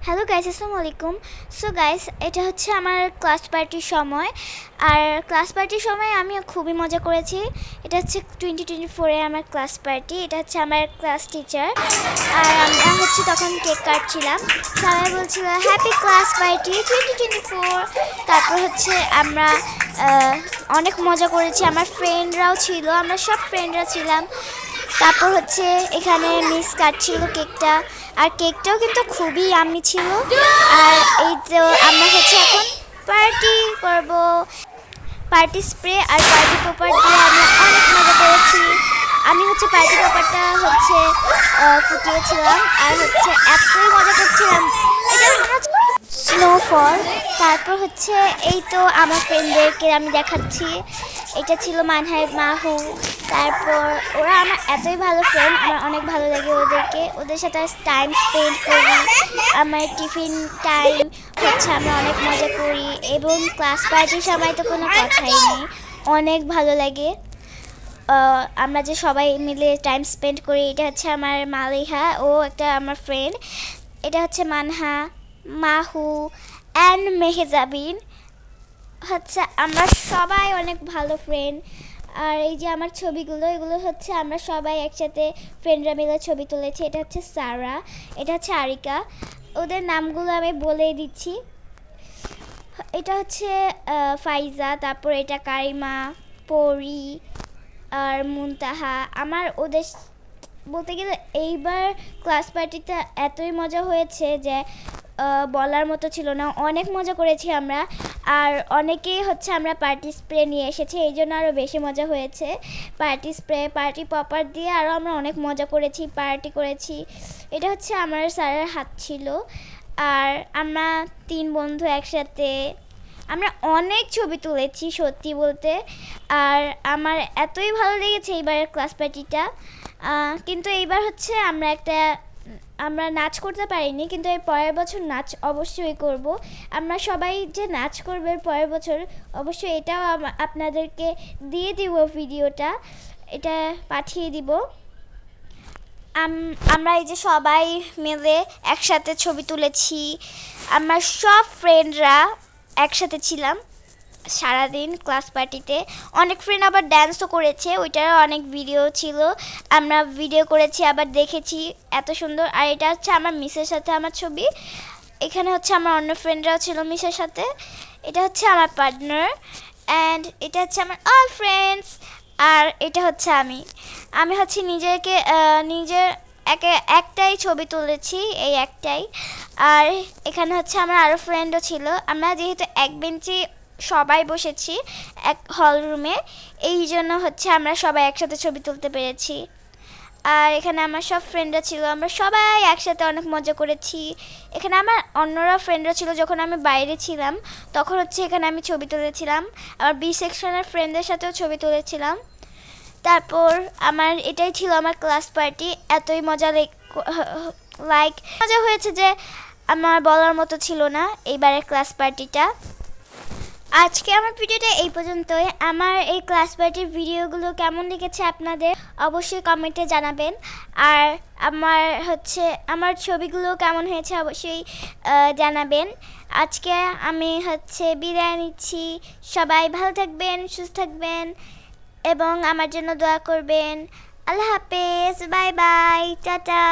Hello guys, আসসালামু আলাইকুম। So guys, এটা হচ্ছে আমার ক্লাস পার্টির সময়। আর ক্লাস পার্টির সময় আমি খুবই মজা করেছি। এটা হচ্ছে 2024-এ আমার ক্লাস পার্টি। এটা হচ্ছে আমার ক্লাস টিচার। আর আমরা হচ্ছে তখন কেক কাটছিলাম। সবাই বলছিল হ্যাপি ক্লাস পার্টি 2024। তারপর হচ্ছে আমরা অনেক মজা করেছি। আমার ফ্রেন্ডরাও ছিল, আমরা সব ফ্রেন্ডরা ছিলাম। তারপর হচ্ছে এখানে মিস কাটছিল কেকটা, আর কেকটাও কিন্তু খুবই ইয়াম্মি ছিল। আর এই তো আমরা হচ্ছে এখন পার্টি করব। পার্টি স্প্রে আর পার্টি পপার দিয়ে আমরা অনেক মজা করেছি। আমি হচ্ছে পার্টি পপারটা হচ্ছে ফুটিয়েছিলাম, আর হচ্ছে এতই মজা করছিলাম। এটা স্নোফল। তারপর হচ্ছে এই তো আমার ফ্রেন্ডদেরকে আমি দেখাচ্ছি। এটা ছিল মানহাই মাহু। তারপর ওরা আমার এতই ভালো ফ্রেন্ড, আমার অনেক ভালো লাগে ওদেরকে, ওদের সাথে টাইম স্পেন্ড করি। আমার টিফিন টাইম হচ্ছে আমরা অনেক মজা করি, এবং ক্লাস পার্টির সময় তো কোনো কথাই নেই, অনেক ভালো লাগে। আমরা যে সবাই মিলে টাইম স্পেন্ড করি। এটা হচ্ছে আমার মালিহা, ও একটা আমার ফ্রেন্ড। এটা হচ্ছে মানহা, মাহু অ্যান্ড মেহেজাবিন। হচ্ছে আমরা সবাই অনেক ভালো ফ্রেন্ড। আর এই যে আমার ছবিগুলো, এগুলো হচ্ছে আমরা সবাই একসাথে ফ্রেন্ডরা মিলে ছবি তুলেছি। এটা হচ্ছে সারা, এটা হচ্ছে আরিকা। ওদের নামগুলো আমি বলে দিচ্ছি। এটা হচ্ছে ফাইজা, তারপর এটা কারিমা, পরি আর মুনতাহা। আমার ওদের বলতে গেলে এইবার ক্লাস পার্টিটা এতই মজা হয়েছে যে বলার মতো ছিল না। অনেক মজা করেছি আমরা। আর অনেকেই হচ্ছে আমরা পার্টি স্প্রে নিয়ে এসেছি, এই জন্য আরও বেশি মজা হয়েছে। পার্টি স্প্রে, পার্টি পপার দিয়ে আরও আমরা অনেক মজা করেছি, পার্টি করেছি। এটা হচ্ছে আমার স্যারের হাত ছিল। আর আমরা 3 বন্ধু একসাথে আমরা অনেক ছবি তুলেছি সত্যি বলতে। আর আমার এতই ভালো লেগেছে এইবারের ক্লাস পার্টিটা। কিন্তু এইবার হচ্ছে আমরা নাচ করতে পারিনি, কিন্তু এর পরের বছর নাচ অবশ্যই করব। আমরা সবাই যে নাচ করবে পরের বছর, অবশ্যই এটাও আপনাদেরকে দিয়ে দিব, ভিডিওটা এটা পাঠিয়ে দিব। আমরা এই যে সবাই মিলে একসাথে ছবি তুলেছি। আমরা সব ফ্রেন্ডরা একসাথে ছিলাম সারাদিন ক্লাস পার্টিতে। অনেক ফ্রেন্ড আবার ড্যান্সও করেছে, ওইটারও অনেক ভিডিও ছিল, আমরা ভিডিও করেছি, আবার দেখেছি, এত সুন্দর। আর এটা হচ্ছে আমার মিসের সাথে আমার ছবি। এখানে হচ্ছে আমার অন্য ফ্রেন্ডরাও ছিল মিসের সাথে। এটা হচ্ছে আমার পার্টনার, অ্যান্ড এটা হচ্ছে আমার অল ফ্রেন্ডস। আর এটা হচ্ছে আমি হচ্ছে নিজের একটাই ছবি তুলেছি, এই একটাই। আর এখানে হচ্ছে আমার আরও ফ্রেন্ডও ছিল। আমরা যেহেতু এক বেঞ্চে সবাই বসেছি এক হল রুমে, এই জন্য হচ্ছে আমরা সবাই একসাথে ছবি তুলতে পেরেছি। আর এখানে আমার সব ফ্রেন্ডরা ছিল, আমরা সবাই একসাথে অনেক মজা করেছি। এখানে আমার অন্যরা ফ্রেন্ডরা ছিল, যখন আমি বাইরে ছিলাম তখন হচ্ছে এখানে আমি ছবি তুলেছিলাম। আবার বি সেকশনের ফ্রেন্ডদের সাথেও ছবি তুলেছিলাম। তারপর এটাই ছিল আমার ক্লাস পার্টি। এতই মজা মজা হয়েছে যে আমার বলার মতো ছিল না এইবারের ক্লাস পার্টিটা। আজকে আমার ভিডিওটা এই পর্যন্তই। আমার এই ক্লাস পার্টির ভিডিওগুলো কেমন লেগেছে আপনাদের অবশ্যই কমেন্টে জানাবেন। আর আমার ছবিগুলো কেমন হয়েছে অবশ্যই জানাবেন। আজকে আমি বিদায় নিচ্ছি। সবাই ভালো থাকবেন, সুস্থ থাকবেন, এবং আমার জন্য দোয়া করবেন। আল্লাহ হাফেজ, বাই বাই, টাটা।